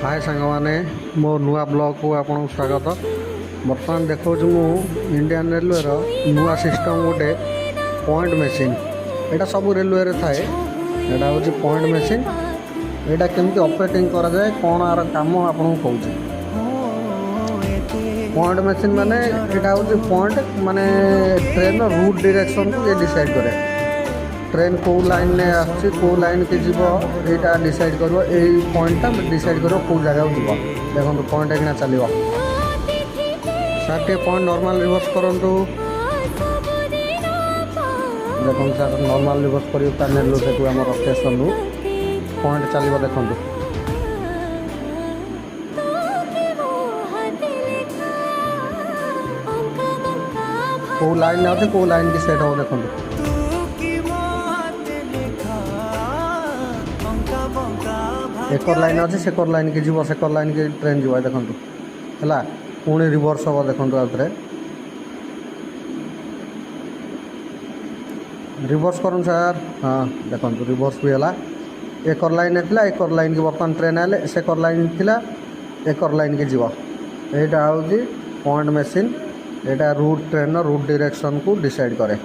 हाय सांगमाने मो नुआ ब्लॉग को आपन स्वागत। बर्तमान देखो मु इंडियन रेलवे रो नुआ सिस्टम गोटे पॉइंट मशीन एटा सब रेलवे रे थाए। एटा होची पॉइंट मशीन। एटा केमती ऑपरेटिंग करा जाए कोन आर काम आपन को कहूची। पॉइंट मशीन माने एटा होची पॉइंट माने ट्रेन रो रूट डायरेक्शन को ये डिसाइड करे। ट्रेन को लाइन ने आसी को लाइन के जीव यहाँ डिसाइड कर पॉइंटा डिसाइड कर जगह जीव। देखो पॉइंट एक चलो सर टे पॉइंट नॉर्मल रिवर्स करूँ। देखो सर नॉर्मल रिवर्स कर पैनल से आम स्टेशन रु पॉइंट चलो। देखो को लाइन अच्छे को लाइन की सेट हो। देखो एकर लाइन अच्छे सेकर लाइन की जीव सेकर लाइन की ट्रेन जीव। देखो है पुणी रिवर्स हम। देखो आउे रिवर्स करूँ सर। हाँ देखो रिवर्स भी है। एकर लाइन था एकर लाइन की बर्तमान ट्रेन आए सेकर लाइन था एकर लाइन की जीव। यहाँ हूँ पॉइंट मशीन। यहाँ रूट ट्रेन रूट डायरेक्शन को डिसाइड करे।